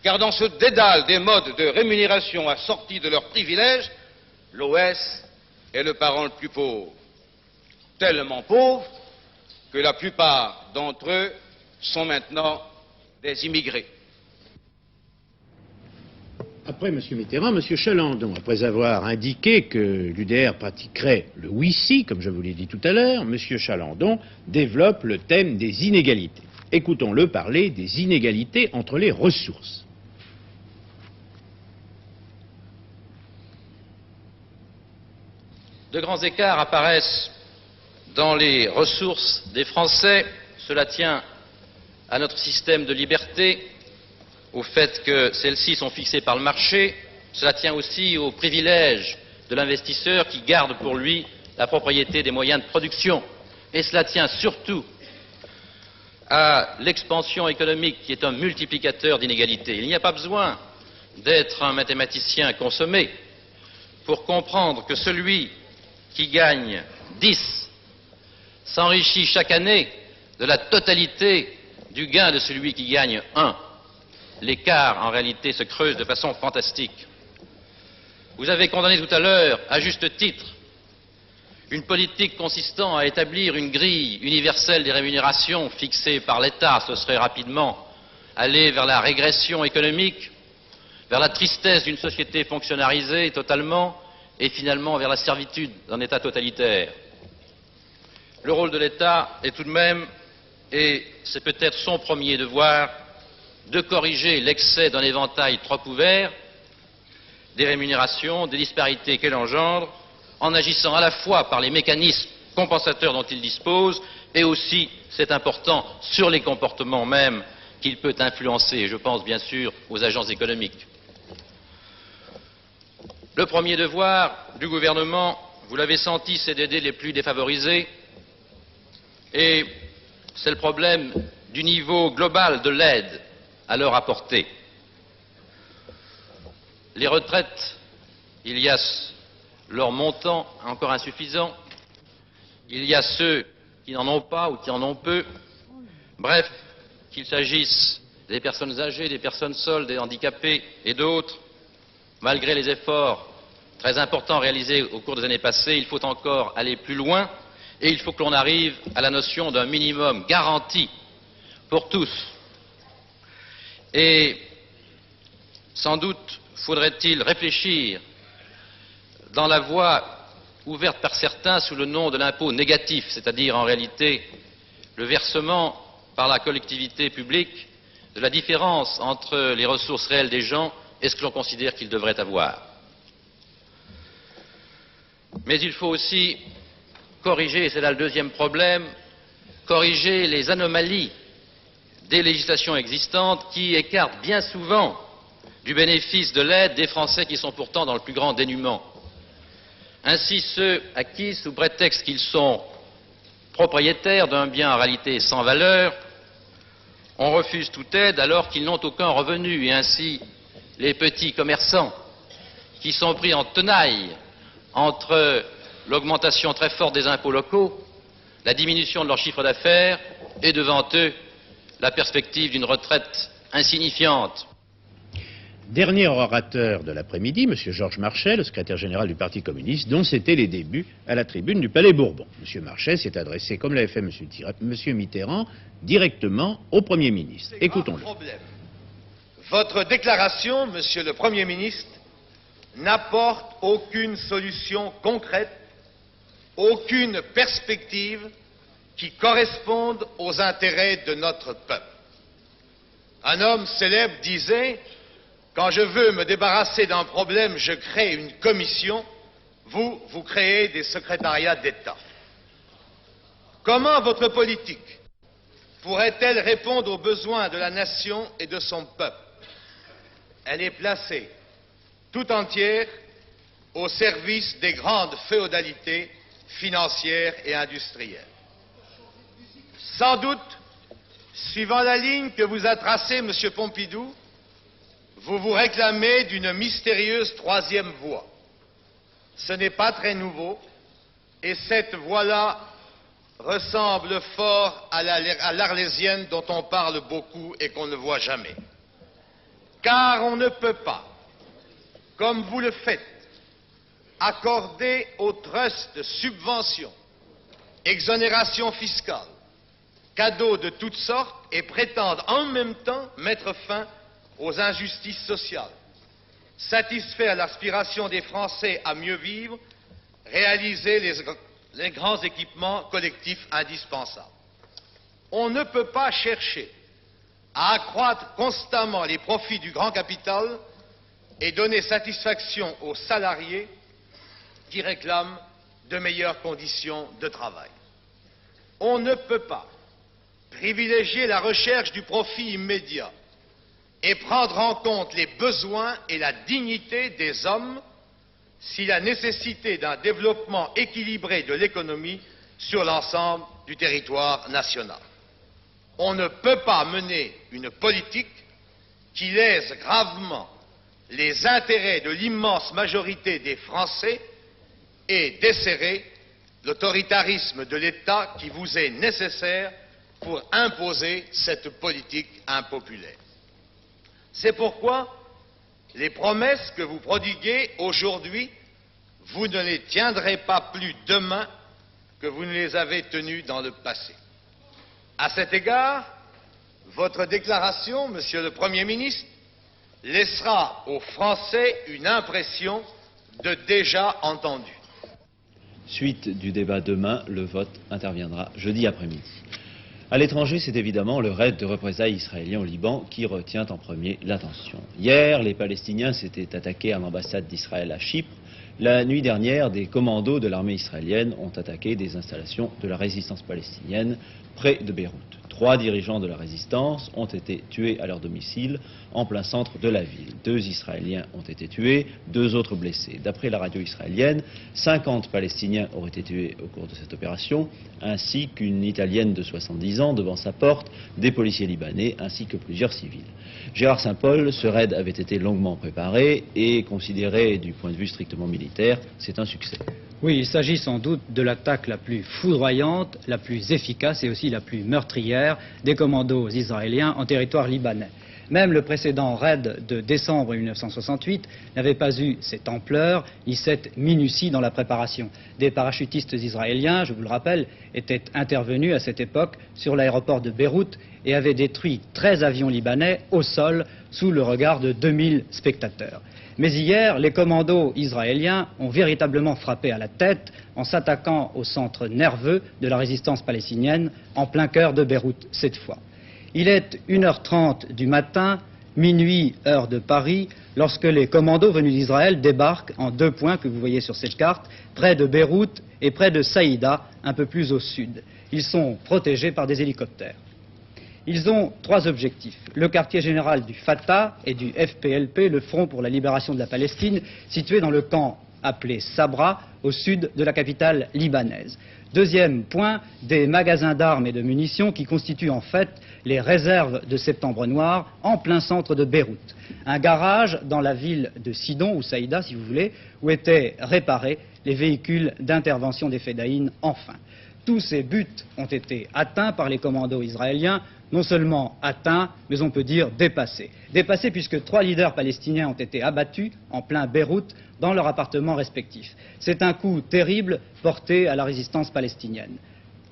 Speaker 5: car dans ce dédale des modes de rémunération assortis de leurs privilèges, l'OS est le parent le plus pauvre. Tellement pauvre que la plupart d'entre eux sont maintenant des immigrés.
Speaker 2: Après M. Mitterrand, M. Chalandon, après avoir indiqué que l'UDR pratiquerait le oui-si, comme je vous l'ai dit tout à l'heure, M. Chalandon développe le thème des inégalités. Écoutons-le parler des inégalités entre les ressources.
Speaker 9: De grands écarts apparaissent dans les ressources des Français. Cela tient à notre système de liberté, au fait que celles-ci sont fixées par le marché. Cela tient aussi aux privilèges de l'investisseur qui garde pour lui la propriété des moyens de production. Et cela tient surtout à l'expansion économique qui est un multiplicateur d'inégalités. Il n'y a pas besoin d'être un mathématicien consommé pour comprendre que celui qui gagne 10 s'enrichit chaque année de la totalité du gain de celui qui gagne 1. L'écart, en réalité, se creuse de façon fantastique. Vous avez condamné tout à l'heure, à juste titre, une politique consistant à établir une grille universelle des rémunérations fixée par l'État. Ce serait rapidement aller vers la régression économique, vers la tristesse d'une société fonctionnalisée totalement, et finalement vers la servitude d'un État totalitaire. Le rôle de l'État est tout de même, et c'est peut-être son premier devoir, de corriger l'excès d'un éventail trop ouvert des rémunérations, des disparités qu'elle engendre, en agissant à la fois par les mécanismes compensateurs dont il dispose, et aussi, c'est important, sur les comportements mêmes qu'il peut influencer. Je pense bien sûr aux agents économiques. Le premier devoir du gouvernement, vous l'avez senti, c'est d'aider les plus défavorisés, et c'est le problème du niveau global de l'aide à leur apporter. Les retraites, il y a leur montant encore insuffisant, il y a ceux qui n'en ont pas ou qui en ont peu. Bref, qu'il s'agisse des personnes âgées, des personnes seules, des handicapés et d'autres, malgré les efforts très importants réalisés au cours des années passées, il faut encore aller plus loin et il faut que l'on arrive à la notion d'un minimum garanti pour tous. Et sans doute faudrait-il réfléchir dans la voie ouverte par certains sous le nom de l'impôt négatif, c'est-à-dire en réalité le versement par la collectivité publique de la différence entre les ressources réelles des gens et ce que l'on considère qu'ils devraient avoir. Mais il faut aussi corriger, et c'est là le deuxième problème, corriger les anomalies des législations existantes qui écartent bien souvent du bénéfice de l'aide des Français qui sont pourtant dans le plus grand dénuement. Ainsi, ceux à qui, sous prétexte qu'ils sont propriétaires d'un bien en réalité sans valeur, on refuse toute aide alors qu'ils n'ont aucun revenu, et ainsi les petits commerçants qui sont pris en tenaille entre l'augmentation très forte des impôts locaux, la diminution de leur chiffre d'affaires et devant eux la perspective d'une retraite insignifiante.
Speaker 2: Dernier orateur de l'après-midi, M. Georges Marchais, le secrétaire général du Parti communiste, dont c'était les débuts à la tribune du Palais Bourbon. M. Marchais s'est adressé, comme l'avait fait M. Mitterrand, directement au Premier ministre. Écoutons-le.
Speaker 10: Votre déclaration, Monsieur le Premier ministre, n'apporte aucune solution concrète, aucune perspective qui corresponde aux intérêts de notre peuple. Un homme célèbre disait: quand je veux me débarrasser d'un problème, je crée une commission. Vous créez des secrétariats d'État. Comment votre politique pourrait-elle répondre aux besoins de la nation et de son peuple? Elle est placée tout entière au service des grandes féodalités financières et industrielles. Sans doute, suivant la ligne que vous a tracée M. Pompidou, vous vous réclamez d'une mystérieuse troisième voie. Ce n'est pas très nouveau, et cette voie-là ressemble fort à l'Arlésienne dont on parle beaucoup et qu'on ne voit jamais. Car on ne peut pas, comme vous le faites, accorder aux trusts subventions, exonérations fiscales, cadeaux de toutes sortes et prétendre en même temps mettre fin aux injustices sociales, satisfaire l'aspiration des Français à mieux vivre, réaliser les grands équipements collectifs indispensables. On ne peut pas chercher à accroître constamment les profits du grand capital et donner satisfaction aux salariés qui réclament de meilleures conditions de travail. On ne peut pas privilégier la recherche du profit immédiat et prendre en compte les besoins et la dignité des hommes si la nécessité d'un développement équilibré de l'économie sur l'ensemble du territoire national. On ne peut pas mener une politique qui lèse gravement les intérêts de l'immense majorité des Français et desserrer l'autoritarisme de l'État qui vous est nécessaire pour imposer cette politique impopulaire. C'est pourquoi les promesses que vous prodiguez aujourd'hui, vous ne les tiendrez pas plus demain que vous ne les avez tenues dans le passé. À cet égard, votre déclaration, Monsieur le Premier ministre, laissera aux Français une impression de déjà entendu.
Speaker 1: Suite du débat demain, le vote interviendra jeudi après-midi. À l'étranger, c'est évidemment le raid de représailles israélien au Liban qui retient en premier l'attention. Hier, les Palestiniens s'étaient attaqués à l'ambassade d'Israël à Chypre. La nuit dernière, des commandos de l'armée israélienne ont attaqué des installations de la résistance palestinienne près de Beyrouth. 3 dirigeants de la résistance ont été tués à leur domicile en plein centre de la ville. 2 Israéliens ont été tués, 2 autres blessés. D'après la radio israélienne, 50 Palestiniens auraient été tués au cours de cette opération, ainsi qu'une Italienne de 70 ans devant sa porte, des policiers libanais ainsi que plusieurs civils. Gérard Saint-Paul, ce raid avait été longuement préparé et considéré du point de vue strictement militaire, c'est un succès.
Speaker 11: Oui, il s'agit sans doute de l'attaque la plus foudroyante, la plus efficace et aussi la plus meurtrière des commandos israéliens en territoire libanais. Même le précédent raid de décembre 1968 n'avait pas eu cette ampleur ni cette minutie dans la préparation. Des parachutistes israéliens, je vous le rappelle, étaient intervenus à cette époque sur l'aéroport de Beyrouth et avaient détruit 13 avions libanais au sol sous le regard de 2000 spectateurs. Mais hier, les commandos israéliens ont véritablement frappé à la tête en s'attaquant au centre nerveux de la résistance palestinienne en plein cœur de Beyrouth cette fois. Il est 1h30 du matin, minuit heure de Paris, lorsque les commandos venus d'Israël débarquent en 2 points que vous voyez sur cette carte, près de Beyrouth et près de Saïda, un peu plus au sud. Ils sont protégés par des hélicoptères. Ils ont 3 objectifs. Le quartier général du Fatah et du FPLP, le Front pour la libération de la Palestine, situé dans le camp appelé Sabra, au sud de la capitale libanaise. Deuxième point, des magasins d'armes et de munitions qui constituent en fait les réserves de Septembre Noir en plein centre de Beyrouth. Un garage dans la ville de Sidon, ou Saïda si vous voulez, où étaient réparés les véhicules d'intervention des Fédayines enfin. Tous ces buts ont été atteints par les commandos israéliens, non seulement atteints, mais on peut dire dépassés. Dépassés puisque 3 leaders palestiniens ont été abattus en plein Beyrouth dans leurs appartements respectifs. C'est un coup terrible porté à la résistance palestinienne.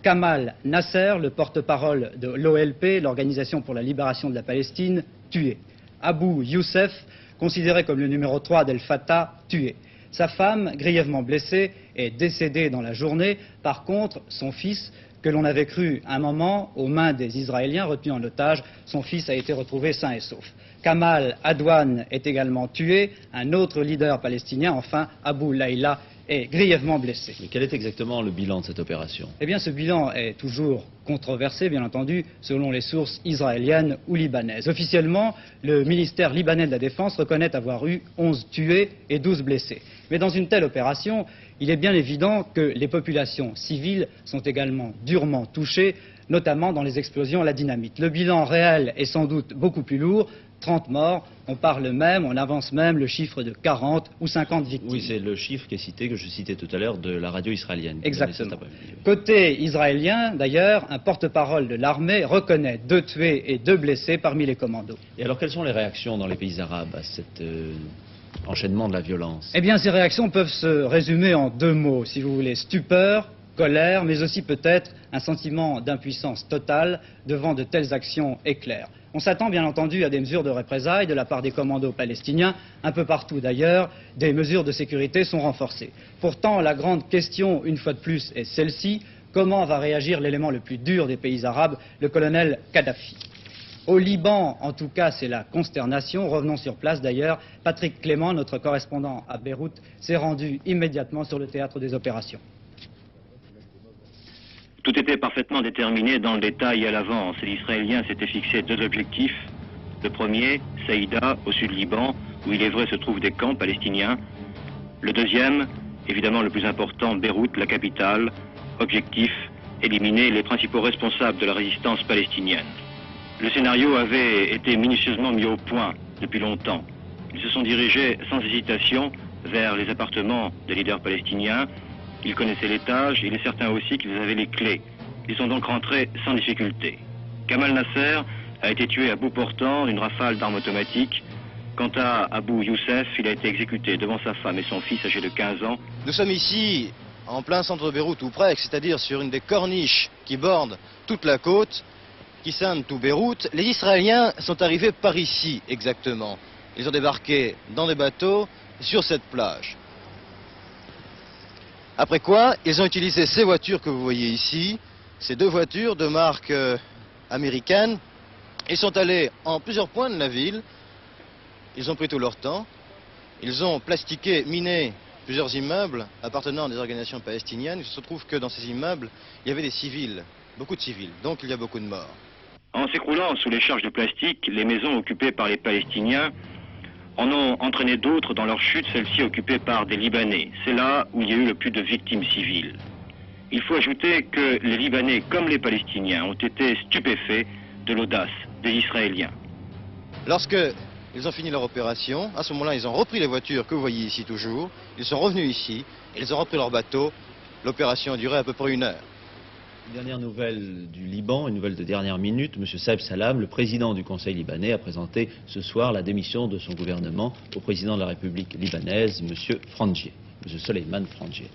Speaker 11: Kamal Nasser, le porte-parole de l'OLP, l'Organisation pour la libération de la Palestine, tué. Abou Youssef, considéré comme le numéro 3 d'El Fatah, tué. Sa femme, grièvement blessée, est décédée dans la journée. Par contre, son fils, que l'on avait cru un moment aux mains des Israéliens retenus en otage, son fils a été retrouvé sain et sauf. Kamal Adwan est également tué. Un autre leader palestinien, enfin, Abou Laïla, est grièvement blessé.
Speaker 1: Mais quel est exactement le bilan de cette opération?
Speaker 11: Eh bien, ce bilan est toujours controversé, bien entendu, selon les sources israéliennes ou libanaises. Officiellement, le ministère libanais de la Défense reconnaît avoir eu 11 tués et 12 blessés. Mais dans une telle opération, il est bien évident que les populations civiles sont également durement touchées, notamment dans les explosions à la dynamite. Le bilan réel est sans doute beaucoup plus lourd. 30 morts, on parle même, on avance même le chiffre de 40 ou 50 victimes.
Speaker 1: Oui, c'est le chiffre qui est cité, que je citais tout à l'heure, de la radio israélienne.
Speaker 11: Exactement. Côté israélien, d'ailleurs, un porte-parole de l'armée reconnaît 2 tués et 2 blessés parmi les commandos.
Speaker 1: Et alors, quelles sont les réactions dans les pays arabes à cet enchaînement de la violence?
Speaker 11: Eh bien, ces réactions peuvent se résumer en 2 mots, si vous voulez, stupeur, colère, mais aussi peut-être un sentiment d'impuissance totale devant de telles actions éclairs. On s'attend bien entendu à des mesures de représailles de la part des commandos palestiniens. Un peu partout d'ailleurs, des mesures de sécurité sont renforcées. Pourtant, la grande question, une fois de plus, est celle-ci. Comment va réagir l'élément le plus dur des pays arabes, le colonel Kadhafi? Au Liban, en tout cas, c'est la consternation. Revenons sur place d'ailleurs. Patrick Clément, notre correspondant à Beyrouth, s'est rendu immédiatement sur le théâtre des opérations.
Speaker 12: Tout était parfaitement déterminé dans le détail à l'avance. Les Israéliens s'étaient fixés 2 objectifs. Le premier, Saïda, au sud Liban, où il est vrai se trouvent des camps palestiniens. Le deuxième, évidemment le plus important, Beyrouth, la capitale. Objectif, éliminer les principaux responsables de la résistance palestinienne. Le scénario avait été minutieusement mis au point depuis longtemps. Ils se sont dirigés sans hésitation vers les appartements des leaders palestiniens. Ils connaissaient l'étage, il est certain aussi qu'ils avaient les clés. Ils sont donc rentrés sans difficulté. Kamal Nasser a été tué à bout portant d'une rafale d'armes automatiques. Quant à Abou Youssef, il a été exécuté devant sa femme et son fils âgé de 15 ans.
Speaker 13: Nous sommes ici, en plein centre de Beyrouth, ou presque, c'est-à-dire sur une des corniches qui bordent toute la côte, qui scindent tout Beyrouth. Les Israéliens sont arrivés par ici, exactement. Ils ont débarqué dans des bateaux sur cette plage. Après quoi, ils ont utilisé ces voitures que vous voyez ici, ces 2 voitures de marque américaine. Ils sont allés en plusieurs points de la ville, ils ont pris tout leur temps, ils ont plastiqué, miné plusieurs immeubles appartenant à des organisations palestiniennes. Il se trouve que dans ces immeubles, il y avait des civils, beaucoup de civils, donc il y a beaucoup de morts.
Speaker 12: En s'écroulant sous les charges de plastique, les maisons occupées par les Palestiniens en ont entraîné d'autres dans leur chute, celles-ci occupées par des Libanais. C'est là où il y a eu le plus de victimes civiles. Il faut ajouter que les Libanais, comme les Palestiniens, ont été stupéfaits de l'audace des Israéliens.
Speaker 13: Lorsque ils ont fini leur opération. À ce moment-là, ils ont repris les voitures que vous voyez ici toujours. Ils sont revenus ici, ils ont repris leur bateau. L'opération a duré à peu près 1 heure.
Speaker 1: Une dernière nouvelle du Liban, une nouvelle de dernière minute. M. Saïf Salam, le président du Conseil libanais, a présenté ce soir la démission de son gouvernement au président de la République libanaise, M. Frangieh. M. Soleiman Frangieh.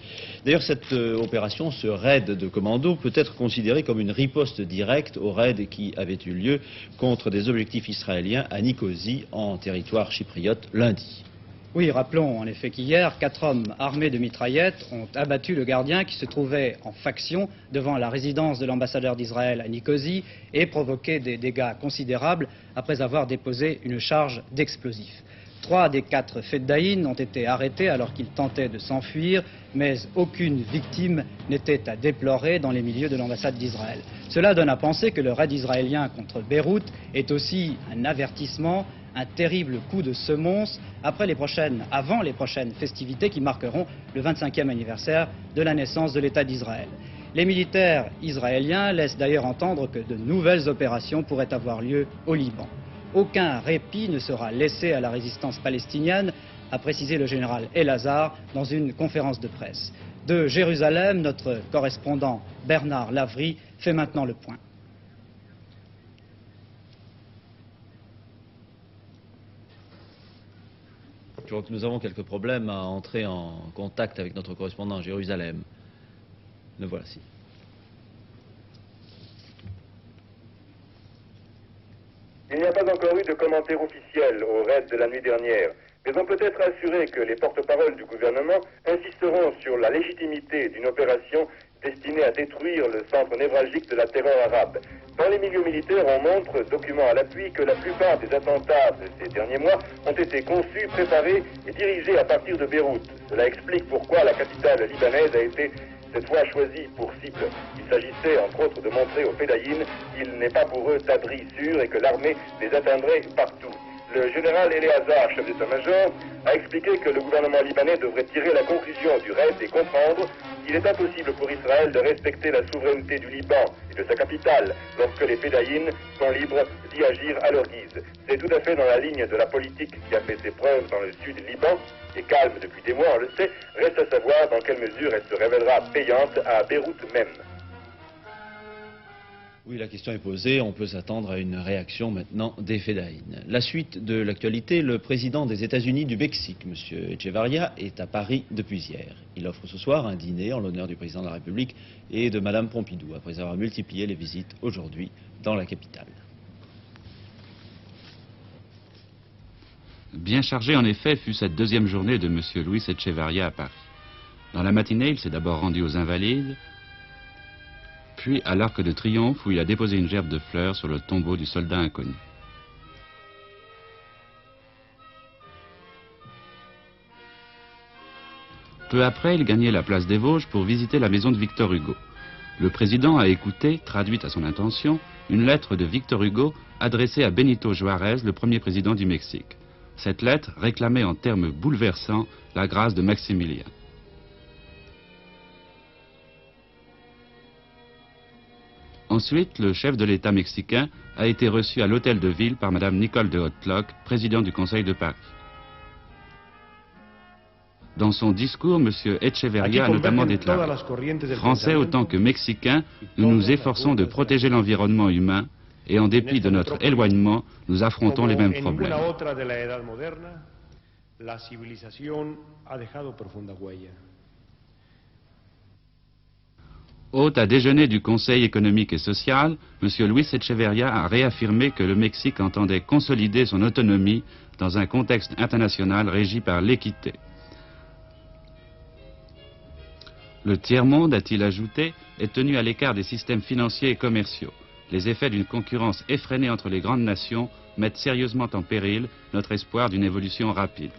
Speaker 1: D'ailleurs, cette opération, ce raid de commando, peut être considéré comme une riposte directe au raid qui avait eu lieu contre des objectifs israéliens à Nicosie, en territoire chypriote, lundi.
Speaker 11: Oui, rappelons en effet qu'hier, 4 hommes armés de mitraillettes ont abattu le gardien qui se trouvait en faction devant la résidence de l'ambassadeur d'Israël à Nicosie et provoqué des dégâts considérables après avoir déposé une charge d'explosifs. 3 des 4 feddaïns ont été arrêtés alors qu'ils tentaient de s'enfuir, mais aucune victime n'était à déplorer dans les milieux de l'ambassade d'Israël. Cela donne à penser que le raid israélien contre Beyrouth est aussi un avertissement, un terrible coup de semonce avant les prochaines festivités qui marqueront le 25e anniversaire de la naissance de l'État d'Israël. Les militaires israéliens laissent d'ailleurs entendre que de nouvelles opérations pourraient avoir lieu au Liban. Aucun répit ne sera laissé à la résistance palestinienne, a précisé le général El-Azhar dans une conférence de presse. De Jérusalem, notre correspondant Bernard Lavry fait maintenant le point.
Speaker 1: Je crois que nous avons quelques problèmes à entrer en contact avec notre correspondant à Jérusalem. Le voici.
Speaker 14: Il n'y a pas encore eu de commentaire officiel au raid de la nuit dernière, mais on peut être assuré que les porte-paroles du gouvernement insisteront sur la légitimité d'une opération destinée à détruire le centre névralgique de la terreur arabe. Dans les milieux militaires, on montre, documents à l'appui, que la plupart des attentats de ces derniers mois ont été conçus, préparés et dirigés à partir de Beyrouth. Cela explique pourquoi la capitale libanaise a été cette fois choisie pour cible. Il s'agissait entre autres de montrer aux Feddaïns qu'il n'est pas pour eux d'abri sûr et que l'armée les atteindrait partout. Le général El-Azhar, chef d'état-major, a expliqué que le gouvernement libanais devrait tirer la conclusion du raid et comprendre qu'il est impossible pour Israël de respecter la souveraineté du Liban et de sa capitale lorsque les Feddaïns sont libres d'y agir à leur guise. C'est tout à fait dans la ligne de la politique qui a fait ses preuves dans le sud du Liban, et calme depuis des mois, on le sait. Reste à savoir dans quelle mesure elle se révélera payante à Beyrouth même.
Speaker 1: Oui, la question est posée. On peut s'attendre à une réaction maintenant des Feddaïns. La suite de l'actualité, le président des États-Unis du Mexique, M. Echevarría, est à Paris depuis hier. Il offre ce soir un dîner en l'honneur du président de la République et de Mme Pompidou, après avoir multiplié les visites aujourd'hui dans la capitale.
Speaker 15: Bien chargée en effet fut cette deuxième journée de M. Luis Echevarría à Paris. Dans la matinée, il s'est d'abord rendu aux Invalides, puis à l'Arc de Triomphe où il a déposé une gerbe de fleurs sur le tombeau du soldat inconnu. Peu après, il gagnait la place des Vosges pour visiter la maison de Victor Hugo. Le président a écouté, traduite à son intention, une lettre de Victor Hugo adressée à Benito Juárez, le premier président du Mexique. Cette lettre réclamait en termes bouleversants la grâce de Maximilien. Ensuite, le chef de l'État mexicain a été reçu à l'hôtel de ville par Mme Nicole de Hautlock, présidente du Conseil de Paris. Dans son discours, M. Echevarría a notamment déclaré « Français autant que Mexicains, nous nous efforçons de protéger l'environnement humain et en dépit de notre éloignement, nous affrontons les mêmes problèmes. » Hôte à déjeuner du Conseil économique et social, M. Luis Echevarría a réaffirmé que le Mexique entendait consolider son autonomie dans un contexte international régi par l'équité. Le tiers-monde, a-t-il ajouté, est tenu à l'écart des systèmes financiers et commerciaux. Les effets d'une concurrence effrénée entre les grandes nations mettent sérieusement en péril notre espoir d'une évolution rapide.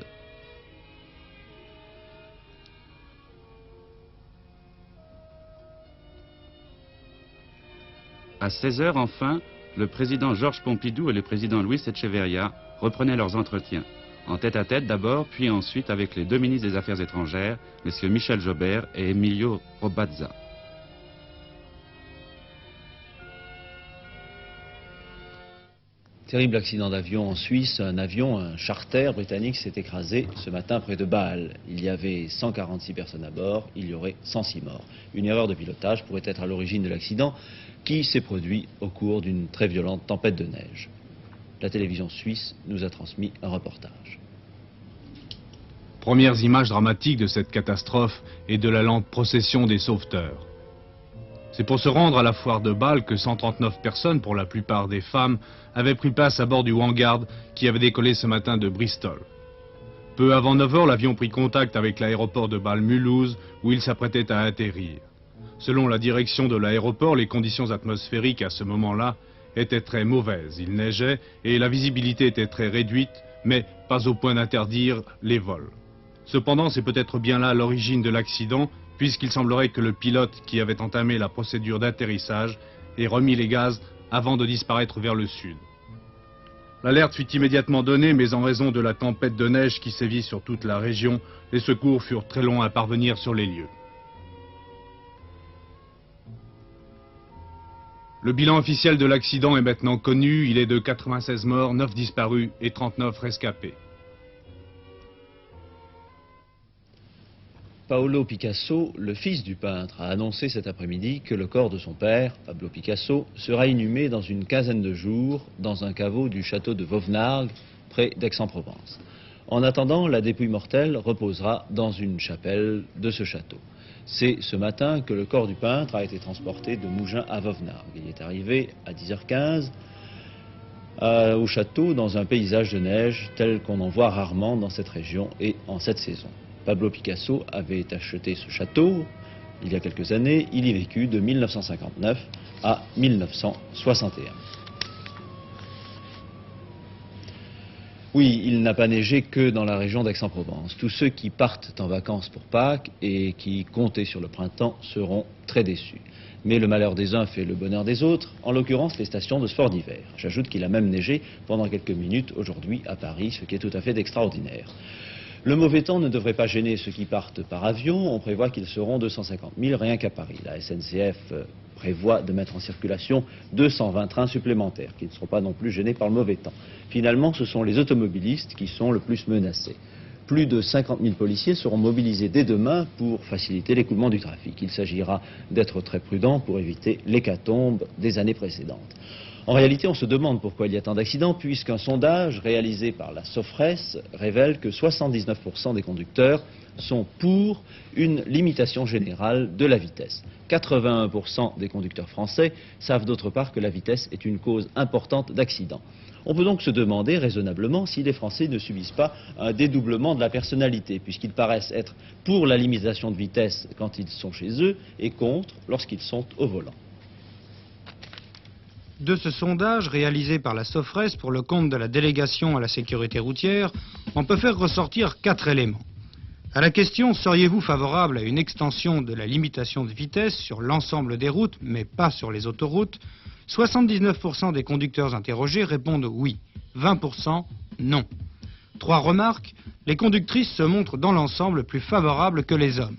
Speaker 15: À 16 h enfin, le président Georges Pompidou et le président Luis Echevarría reprenaient leurs entretiens. En tête-à-tête d'abord, puis ensuite avec les deux ministres des Affaires étrangères, M. Michel Jobert et Emilio Robazza.
Speaker 1: Terrible accident d'avion en Suisse. Un avion, un charter britannique, s'est écrasé ce matin près de Bâle. Il y avait 146 personnes à bord, il y aurait 106 morts. Une erreur de pilotage pourrait être à l'origine de l'accident qui s'est produit au cours d'une très violente tempête de neige. La télévision suisse nous a transmis un reportage.
Speaker 16: Premières images dramatiques de cette catastrophe et de la lente procession des sauveteurs. C'est pour se rendre à la foire de Bâle que 139 personnes, pour la plupart des femmes, avaient pris place à bord du Vanguard qui avait décollé ce matin de Bristol. Peu avant 9 h, l'avion prit contact avec l'aéroport de Bâle-Mulhouse où il s'apprêtait à atterrir. Selon la direction de l'aéroport, les conditions atmosphériques à ce moment-là étaient très mauvaises. Il neigeait et la visibilité était très réduite, mais pas au point d'interdire les vols. Cependant, c'est peut-être bien là l'origine de l'accident, puisqu'il semblerait que le pilote qui avait entamé la procédure d'atterrissage ait remis les gaz avant de disparaître vers le sud. L'alerte fut immédiatement donnée, mais en raison de la tempête de neige qui sévit sur toute la région, les secours furent très longs à parvenir sur les lieux. Le bilan officiel de l'accident est maintenant connu, il est de 96 morts, 9 disparus et 39 rescapés.
Speaker 1: Paolo Picasso, le fils du peintre, a annoncé cet après-midi que le corps de son père, Pablo Picasso, sera inhumé dans une quinzaine de jours dans un caveau du château de Vauvenargues, près d'Aix-en-Provence. En attendant, la dépouille mortelle reposera dans une chapelle de ce château. C'est ce matin que le corps du peintre a été transporté de Mougins à Vauvenargues. Il est arrivé à 10h15 au château dans un paysage de neige tel qu'on en voit rarement dans cette région et en cette saison. Pablo Picasso avait acheté ce château il y a quelques années. Il y vécut de 1959 à 1961. Oui, il n'a pas neigé que dans la région d'Aix-en-Provence. Tous ceux qui partent en vacances pour Pâques et qui comptaient sur le printemps seront très déçus. Mais le malheur des uns fait le bonheur des autres, en l'occurrence les stations de sport d'hiver. J'ajoute qu'il a même neigé pendant quelques minutes aujourd'hui à Paris, ce qui est tout à fait d'extraordinaire. Le mauvais temps ne devrait pas gêner ceux qui partent par avion. On prévoit qu'ils seront 250 000 rien qu'à Paris. La SNCF prévoit de mettre en circulation 220 trains supplémentaires, qui ne seront pas non plus gênés par le mauvais temps. Finalement, ce sont les automobilistes qui sont le plus menacés. Plus de 50 000 policiers seront mobilisés dès demain pour faciliter l'écoulement du trafic. Il s'agira d'être très prudent pour éviter l'hécatombe des années précédentes. En réalité, on se demande pourquoi il y a tant d'accidents, puisqu'un sondage réalisé par la Sofres révèle que 79% des conducteurs sont pour une limitation générale de la vitesse. 81% des conducteurs français savent d'autre part que la vitesse est une cause importante d'accidents. On peut donc se demander raisonnablement si les Français ne subissent pas un dédoublement de la personnalité, puisqu'ils paraissent être pour la limitation de vitesse quand ils sont chez eux et contre lorsqu'ils sont au volant.
Speaker 17: De ce sondage réalisé par la Sofres pour le compte de la délégation à la sécurité routière, on peut faire ressortir 4 éléments. À la question « Seriez-vous favorable à une extension de la limitation de vitesse sur l'ensemble des routes, mais pas sur les autoroutes ?» 79% des conducteurs interrogés répondent oui, 20% non. 3 remarques, les conductrices se montrent dans l'ensemble plus favorables que les hommes.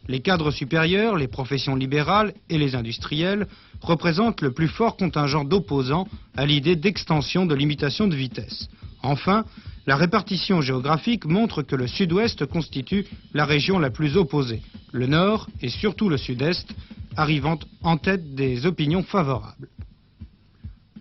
Speaker 17: Les cadres supérieurs, les professions libérales et les industriels représentent le plus fort contingent d'opposants à l'idée d'extension de limitation de vitesse. Enfin, la répartition géographique montre que le sud-ouest constitue la région la plus opposée, le nord et surtout le sud-est arrivant en tête des opinions favorables.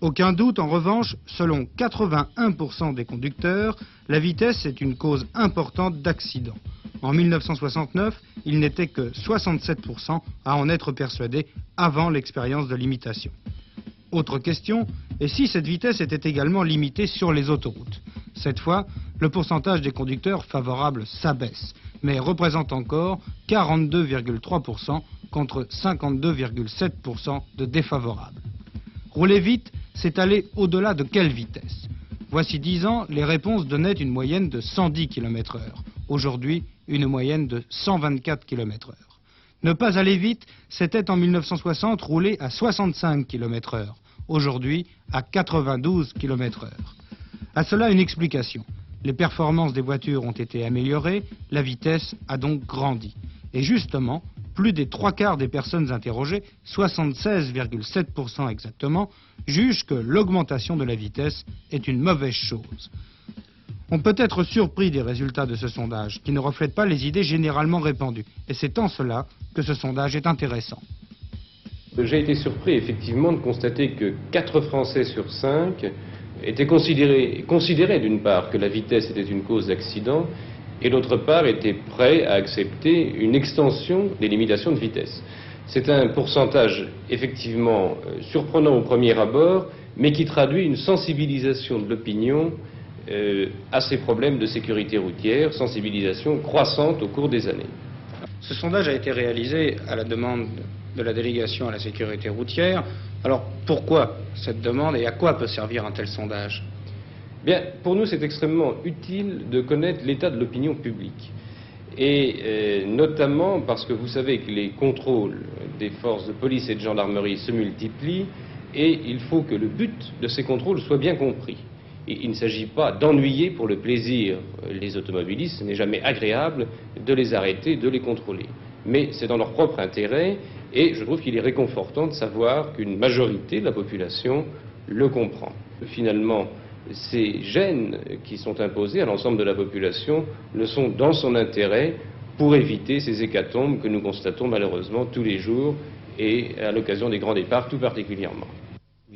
Speaker 17: Aucun doute, en revanche, selon 81% des conducteurs, la vitesse est une cause importante d'accidents. En 1969, il n'était que 67% à en être persuadés avant l'expérience de limitation. Autre question, et si cette vitesse était également limitée sur les autoroutes? Cette fois, le pourcentage des conducteurs favorables s'abaisse, mais représente encore 42,3% contre 52,7% de défavorables. Rouler vite, c'est aller au-delà de quelle vitesse? Voici 10 ans, les réponses donnaient une moyenne de 110 km/h. Aujourd'hui, une moyenne de 124 km/h. Ne pas aller vite, c'était en 1960 rouler à 65 km/h. Aujourd'hui, à 92 km/h. À cela, une explication. Les performances des voitures ont été améliorées, la vitesse a donc grandi. Et justement, plus des 3/4 des personnes interrogées, 76,7% exactement, jugent que l'augmentation de la vitesse est une mauvaise chose. On peut être surpris des résultats de ce sondage, qui ne reflètent pas les idées généralement répandues. Et c'est en cela que ce sondage est intéressant.
Speaker 18: J'ai été surpris effectivement de constater que 4 Français sur 5 étaient considéraient d'une part que la vitesse était une cause d'accident et d'autre part étaient prêts à accepter une extension des limitations de vitesse. C'est un pourcentage effectivement surprenant au premier abord, mais qui traduit une sensibilisation de l'opinion à ces problèmes de sécurité routière, sensibilisation croissante au cours des années.
Speaker 17: Ce sondage a été réalisé à la demande de la délégation à la sécurité routière. Alors pourquoi cette demande et à quoi peut servir un tel sondage?
Speaker 18: Bien, pour nous c'est extrêmement utile de connaître l'état de l'opinion publique. Et notamment parce que vous savez que les contrôles des forces de police et de gendarmerie se multiplient et il faut que le but de ces contrôles soit bien compris. Et il ne s'agit pas d'ennuyer pour le plaisir les automobilistes, ce n'est jamais agréable de les arrêter, de les contrôler. Mais c'est dans leur propre intérêt et je trouve qu'il est réconfortant de savoir qu'une majorité de la population le comprend. Finalement, ces gênes qui sont imposés à l'ensemble de la population le sont dans son intérêt pour éviter ces hécatombes que nous constatons malheureusement tous les jours et à l'occasion des grands départs tout particulièrement.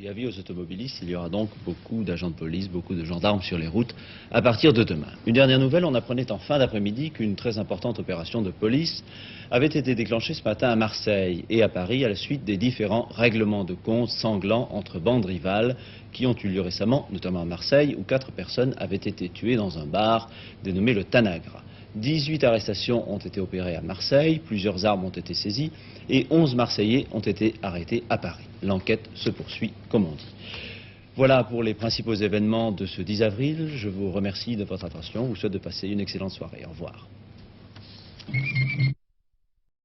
Speaker 1: Avis aux automobilistes, il y aura donc beaucoup d'agents de police, beaucoup de gendarmes sur les routes à partir de demain. Une dernière nouvelle, on apprenait en fin d'après-midi qu'une très importante opération de police avait été déclenchée ce matin à Marseille et à Paris à la suite des différents règlements de compte sanglants entre bandes rivales qui ont eu lieu récemment, notamment à Marseille, où 4 personnes avaient été tuées dans un bar dénommé le Tanagra. 18 arrestations ont été opérées à Marseille, plusieurs armes ont été saisies et 11 Marseillais ont été arrêtés à Paris. L'enquête se poursuit, comme on dit. Voilà pour les principaux événements de ce 10 avril. Je vous remercie de votre attention. Je vous souhaite de passer une excellente soirée. Au revoir.